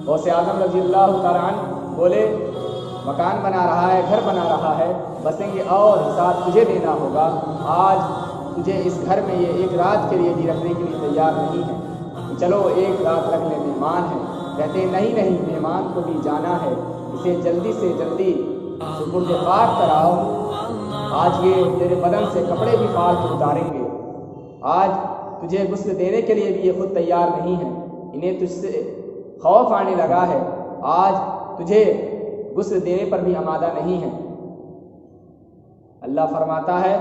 غوث اعظم رضی اللہ تعالیٰ عنہ بولے مکان بنا رہا ہے، گھر بنا رہا ہے، بسیں گے اور حساب تجھے دینا ہوگا۔ آج تجھے اس گھر میں یہ ایک رات کے لیے بھی رکھنے کے لیے تیار نہیں ہے کہ چلو ایک رات رکھ لیں، مہمان ہے۔ کہتے ہیں نہیں نہیں، مہمان کو بھی جانا ہے، اسے جلدی سے جلدی سپرد خاک کراؤ۔ آج یہ تیرے بدن سے کپڑے بھی پھاڑ کے اتاریں گے، آج تجھے غسل دینے کے لیے بھی یہ خود تیار نہیں ہے، انہیں تجھ سے خوف آنے لگا ہے، آج تجھے غسل دینے پر بھی آمادہ نہیں ہے۔ اللہ فرماتا ہے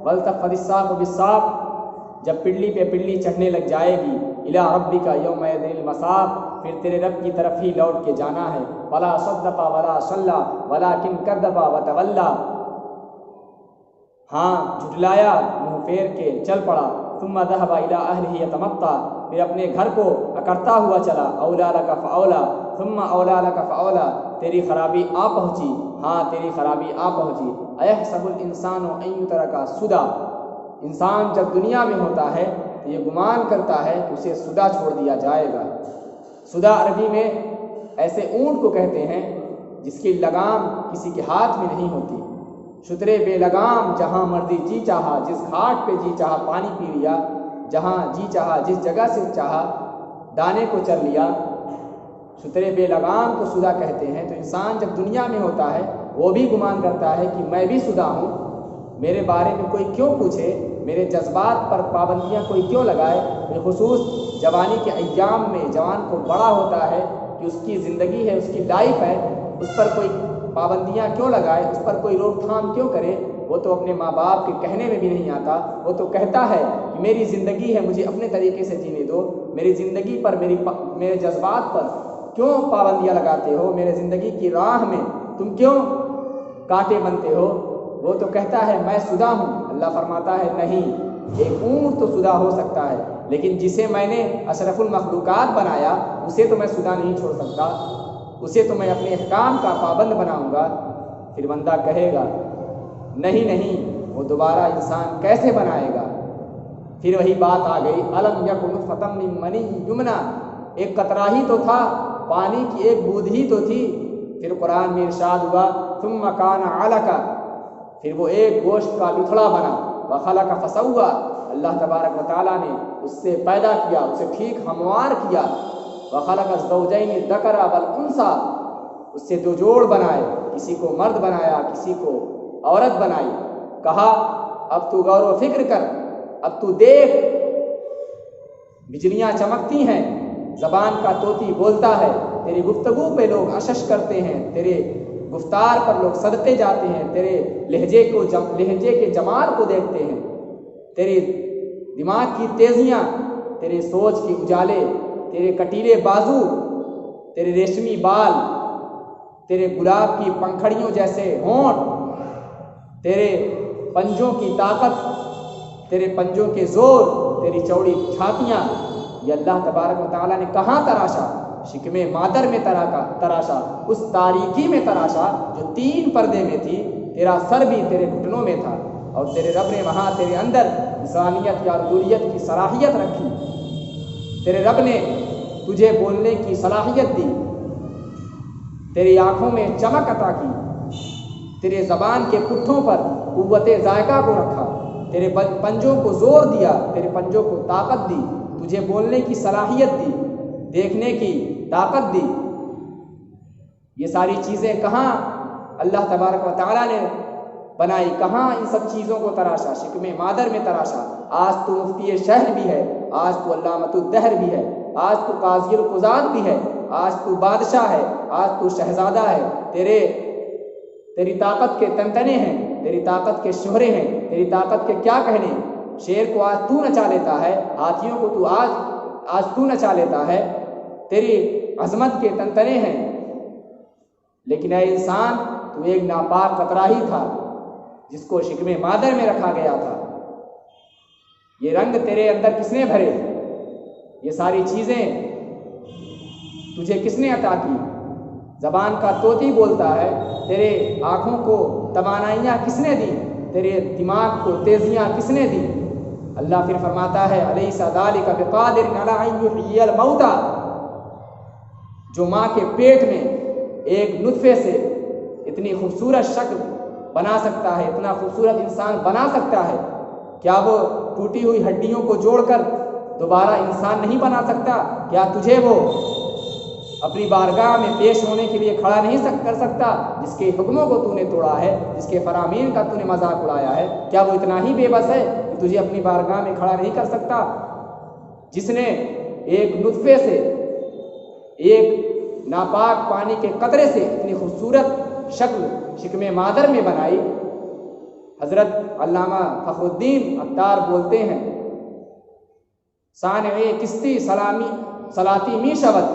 وَالْتَفَّتِ السَّاقُ بِالسَّاقِ، جب پنڈلی پہ پنڈلی چڑھنے لگ جائے گی، إِلَىٰ رَبِّكَ يَوْمَئِذٍ الْمَسَاقُ، پھر تیرے رب کی طرف ہی لوٹ کے جانا ہے۔ وَلَا صَدَّقَ وَلَا صَلَّىٰ وَلَٰكِنْ كَذَّبَ وَتَوَلَّىٰ، ہاں جھٹلایا، منہ پھیر کے چل پڑا۔ ثُمَّ ذَهَبَ إِلَىٰ أَهْلِهِ يَتَمَطَّىٰ، پھر اپنے گھر کو اکڑتا ہوا چلا۔ أَوْلَىٰ لَكَ فَأَوْلَىٰ ثُمَّ أَوْلَىٰ لَكَ فَأَوْلَىٰ، تیری خرابی آ پہنچی، ہاں تیری خرابی آ پہنچی۔ أَيَحْسَبُ الْإِنسَانُ أَن يُتْرَكَ سُدًى، انسان جب دنیا میں ہوتا ہے تو یہ گمان کرتا ہے کہ اسے سدہ چھوڑ دیا جائے گا۔ سدہ عربی میں ایسے اونٹ کو کہتے ہیں جس کی لگام کسی کے ہاتھ میں نہیں ہوتی، شترے بے لگام، جہاں مرضی جی چاہا، جس گھاٹ پہ جی چاہا پانی پی لیا، جہاں جی چاہا جس جگہ سے چاہا دانے کو چر لیا، شترے بے لگام کو سدہ کہتے ہیں۔ تو انسان جب دنیا میں ہوتا ہے وہ بھی گمان کرتا ہے کہ میں بھی سدہ ہوں، میرے بارے میں کوئی کیوں پوچھے، میرے جذبات پر پابندیاں کوئی کیوں لگائے۔ بالخصوص جوانی کے ایام میں جوان کو بڑا ہوتا ہے کہ اس کی زندگی ہے، اس کی لائف ہے، اس پر کوئی پابندیاں کیوں لگائے، اس پر کوئی روک تھام کیوں کرے۔ وہ تو اپنے ماں باپ کے کہنے میں بھی نہیں آتا، وہ تو کہتا ہے کہ میری زندگی ہے، مجھے اپنے طریقے سے جینے دو، میری زندگی پر میرے جذبات پر کیوں پابندیاں لگاتے ہو، میرے زندگی کی راہ میں تم کیوں کانٹے بنتے ہو۔ وہ تو کہتا ہے میں سدہ ہوں۔ اللہ فرماتا ہے نہیں، ایک اونٹ تو سدہ ہو سکتا ہے، لیکن جسے میں نے اشرف المخلوقات بنایا اسے تو میں سدہ نہیں چھوڑ سکتا، اسے تو میں اپنے احکام کا پابند بناؤں گا۔ پھر بندہ کہے گا نہیں نہیں، وہ دوبارہ انسان کیسے بنائے گا؟ پھر وہی بات آ گئی، الم یک نطفۃ من منی یمنا، ایک قطرہ ہی تو تھا، پانی کی ایک بوند ہی تو تھی۔ پھر قرآن میں ارشاد ہوا ثم کان علقہ، پھر وہ ایک گوشت کا لتھڑا بنا، وخلق فسویٰ، اللہ تبارک و تعالیٰ نے اس سے پیدا کیا، اسے ٹھیک ہموار کیا۔ وخلق الزوجین الذکر والانثیٰ، اس سے دو جوڑ بنائے، کسی کو مرد بنایا کسی کو عورت بنائی۔ کہا اب تو غور و فکر کر، اب تو دیکھ، بجلیاں چمکتی ہیں، زبان کا طوطی بولتا ہے، تیری گفتگو پہ لوگ اشش کرتے ہیں، تیرے گفتار پر لوگ صدقے جاتے ہیں، تیرے لہجے کے جمال کو دیکھتے ہیں، تیرے دماغ کی تیزیاں، تیرے سوچ کے اجالے، تیرے کٹیلے بازو، تیرے ریشمی بال، تیرے گلاب کی پنکھڑیوں جیسے ہونٹ، تیرے پنجوں کی طاقت، تیرے پنجوں کے زور، تیری چوڑی چھاتیاں، یہ اللہ تبارک و تعالیٰ نے کہاں تراشا؟ شکم مادر میں تراشا، اس تاریکی میں تراشا جو 3 پردے میں تھی۔ تیرا سر بھی تیرے گھٹنوں میں تھا، اور تیرے رب نے وہاں تیرے اندر انسانیت یا رجولیت کی صلاحیت رکھی، تیرے رب نے تجھے بولنے کی صلاحیت دی، تیری آنکھوں میں چمک عطا کی، تیرے زبان کے پٹھوں پر قوت ذائقہ کو رکھا، تیرے پنجوں کو زور دیا، تیرے پنجوں کو طاقت دی، تجھے بولنے کی صلاحیت دی، دیکھنے کی طاقت دی۔ یہ ساری چیزیں کہاں اللہ تبارک و تعالیٰ نے بنائی، کہاں ان سب چیزوں کو تراشا؟ شکم مادر میں تراشا۔ آج تو مفتی شہر بھی ہے، آج تو علامۃ الدہر بھی ہے، آج تو قاضی القضات بھی ہے، آج تو بادشاہ ہے، آج تو شہزادہ ہے، تیری طاقت کے تنتنے ہیں، تیری طاقت کے شہرے ہیں، تیری طاقت کے کیا کہنے۔ شیر کو آج تو نچا لیتا ہے، ہاتھیوں کو تو آج تو نچا لیتا ہے، تیری عظمت کے تنتنے ہیں۔ لیکن اے انسان، تو ایک ناپاک قطرہ ہی تھا جس کو شکم مادر میں رکھا گیا تھا۔ یہ رنگ تیرے اندر کس نے بھرے؟ یہ ساری چیزیں تجھے کس نے عطا کی؟ زبان کا طوطی بولتا ہے، تیرے آنکھوں کو توانائیاں کس نے دی؟ تیرے دماغ کو تیزیاں کس نے دی؟ اللہ پھر فرماتا ہے الیس ذلک بقادر علی ان یحیی الموتى، جو ماں کے پیٹ میں ایک نطفے سے اتنی خوبصورت شکل بنا سکتا ہے، اتنا خوبصورت انسان بنا سکتا ہے، کیا وہ ٹوٹی ہوئی ہڈیوں کو جوڑ کر دوبارہ انسان نہیں بنا سکتا؟ کیا تجھے وہ اپنی بارگاہ میں پیش ہونے کے لیے کھڑا نہیں کر سکتا؟ جس کے حکموں کو تو نے توڑا ہے، جس کے فرامین کا تو نے مذاق اڑایا ہے، کیا وہ اتنا ہی بے بس ہے کہ تجھے اپنی بارگاہ میں کھڑا نہیں کر سکتا؟ جس نے ایک نطفے سے، ایک ناپاک پانی کے قطرے سے اتنی خوبصورت شکل شکم مادر میں بنائی۔ حضرت علامہ فخر الدین عطار بولتے ہیں، صانع کشتی سلاتی می شود،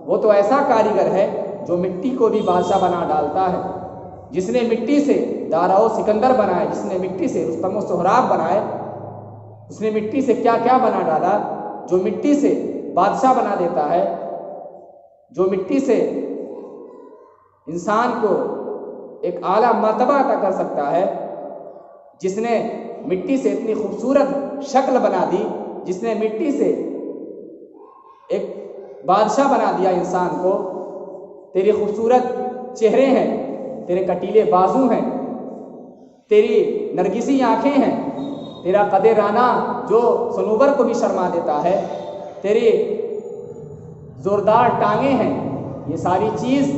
وہ تو ایسا کاریگر ہے جو مٹی کو بھی بادشاہ بنا ڈالتا ہے۔ جس نے مٹی سے دارا و سکندر بنائے، جس نے مٹی سے رستم و سہراب بنائے، اس نے مٹی سے کیا کیا بنا ڈالا، جو مٹی سے بادشاہ بنا دیتا ہے، جو مٹی سے انسان کو ایک اعلیٰ مرتبہ عطا کر سکتا ہے، جس نے مٹی سے اتنی خوبصورت شکل بنا دی، جس نے مٹی سے ایک بادشاہ بنا دیا انسان کو۔ تیری خوبصورت چہرے ہیں، تیرے کٹیلے بازو ہیں، تیری نرگسی آنکھیں ہیں، تیرا قد رانا جو صنوبر کو بھی شرما دیتا ہے، تیری زوردار ٹانگیں ہیں، یہ ساری چیز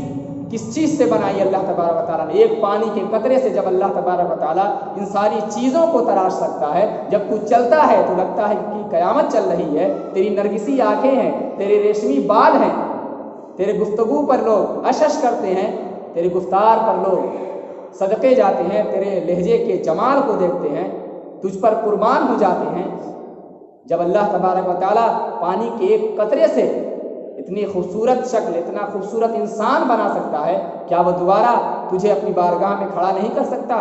کس چیز سے بنائی اللہ تبارک و تعالیٰ نے؟ ایک پانی کے قطرے سے جب اللہ تبارک و تعالیٰ ان ساری چیزوں کو تراش سکتا ہے، جب تو چلتا ہے تو لگتا ہے کہ قیامت چل رہی ہے، تیری نرگسی آنکھیں ہیں، تیرے ریشمی بال ہیں، تیرے گفتگو پر لوگ اشش کرتے ہیں، تیرے گفتار پر لوگ صدقے جاتے ہیں، تیرے لہجے کے جمال کو دیکھتے ہیں، تجھ پر قربان ہو جاتے ہیں۔ جب اللہ تبارک و تعالیٰ پانی کے ایک قطرے سے اتنی خوبصورت شکل، اتنا خوبصورت انسان بنا سکتا ہے، کیا وہ دوبارہ تجھے اپنی بارگاہ میں کھڑا نہیں کر سکتا؟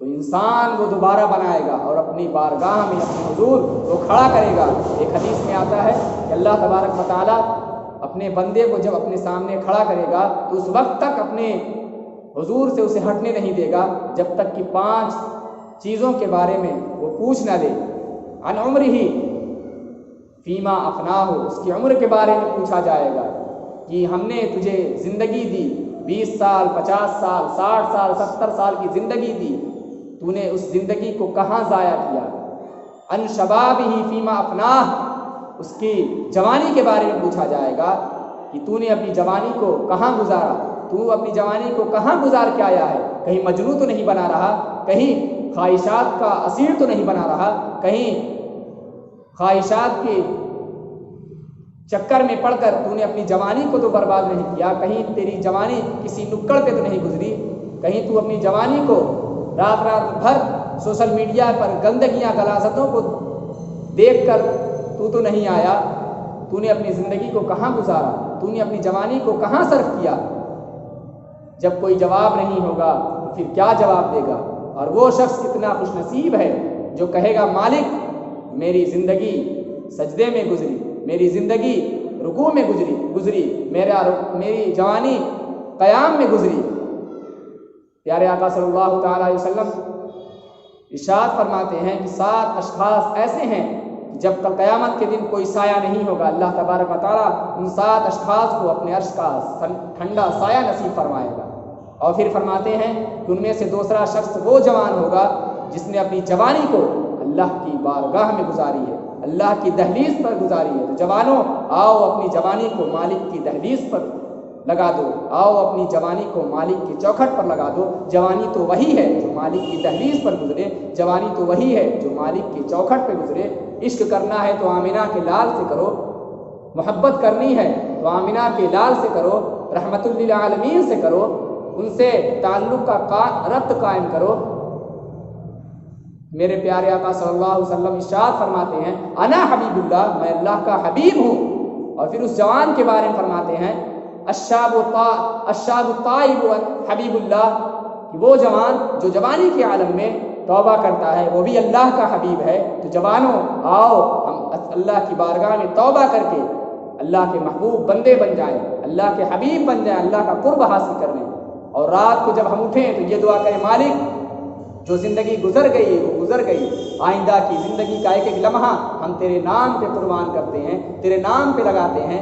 تو انسان وہ دوبارہ بنائے گا اور اپنی بارگاہ میں اپنے حضور وہ کھڑا کرے گا۔ ایک حدیث میں آتا ہے کہ اللہ تبارک و تعالیٰ اپنے بندے کو جب اپنے سامنے کھڑا کرے گا تو اس وقت تک اپنے حضور سے اسے ہٹنے نہیں دے گا جب تک کہ 5 چیزوں کے بارے میں وہ پوچھ نہ لے۔ عن عمرہ فیما افناہ، اس کی عمر کے بارے میں پوچھا جائے گا کہ ہم نے تجھے زندگی دی، 20 سال، 50 سال، 60 سال، 70 سال کی زندگی دی، تو نے اس زندگی کو کہاں ضائع کیا؟ ان شبابہ فیما افناہ، اس کی جوانی کے بارے میں پوچھا جائے گا کہ تو نے اپنی جوانی کو کہاں گزارا، تو اپنی جوانی کو کہاں گزار کے آیا ہے؟ کہیں مجنون تو نہیں بنا رہا، کہیں خواہشات کا اسیر تو نہیں بنا رہا، کہیں خواہشات کے چکر میں پڑ کر تو نے اپنی جوانی کو تو برباد نہیں کیا، کہیں تیری جوانی کسی نکڑ پہ تو نہیں گزری، کہیں تو اپنی جوانی کو رات بھر سوشل میڈیا پر گندگیاں غلاظتوں کو دیکھ کر تو نہیں آیا؟ تو نے اپنی زندگی کو کہاں گزارا؟ تو نے اپنی جوانی کو کہاں صرف کیا؟ جب کوئی جواب نہیں ہوگا تو پھر کیا جواب دے گا؟ اور وہ شخص کتنا خوش نصیب ہے جو کہے گا مالک میری زندگی سجدے میں گزری، میری زندگی رکوع میں گزری، میری جوانی قیام میں گزری۔ پیارے آقا صلی اللہ تعالیٰ علیہ وسلم ارشاد فرماتے ہیں کہ 7 اشخاص ایسے ہیں جب کل قیامت کے دن کوئی سایہ نہیں ہوگا، اللہ تبارک و تعالیٰ ان 7 اشخاص کو اپنے عرش کا ٹھنڈا سایہ نصیب فرمائے گا۔ اور پھر فرماتے ہیں کہ ان میں سے دوسرا شخص وہ جوان ہوگا جس نے اپنی جوانی کو اللہ کی بارگاہ میں گزاری ہے، اللہ کی دہلیز پر گزاری ہے۔ تو جوانوں آؤ اپنی جوانی کو مالک کی دہلیز پر لگا دو، آؤ اپنی جوانی کو مالک کی چوکھٹ پر لگا دو۔ جوانی تو وہی ہے جو مالک کی دہلیز پر گزرے، جوانی تو وہی ہے جو مالک کی چوکھٹ پہ گزرے۔ عشق کرنا ہے تو آمنہ کے لال سے کرو، محبت کرنی ہے تو آمنہ کے لال سے کرو، رحمت للعالمین سے کرو، ان سے تعلق کا ربط قائم کرو۔ میرے پیارے آقا صلی اللہ علیہ وسلم ارشاد فرماتے ہیں انا حبیب اللہ، میں اللہ کا حبیب ہوں۔ اور پھر اس جوان کے بارے میں فرماتے ہیں الشاب الطائب حبیب اللہ، کہ وہ جوان جو جوانی کے عالم میں توبہ کرتا ہے وہ بھی اللہ کا حبیب ہے۔ تو جوانوں آؤ ہم اللہ کی بارگاہ میں توبہ کر کے اللہ کے محبوب بندے بن جائیں، اللہ کے حبیب بن جائیں، اللہ کا قرب حاصل کر لیں۔ اور رات کو جب ہم اٹھیں تو یہ دعا کریں مالک جو زندگی گزر گئی وہ گزر گئی، آئندہ کی زندگی کا ایک ایک لمحہ ہم تیرے نام پہ قربان کرتے ہیں، تیرے نام پہ لگاتے ہیں۔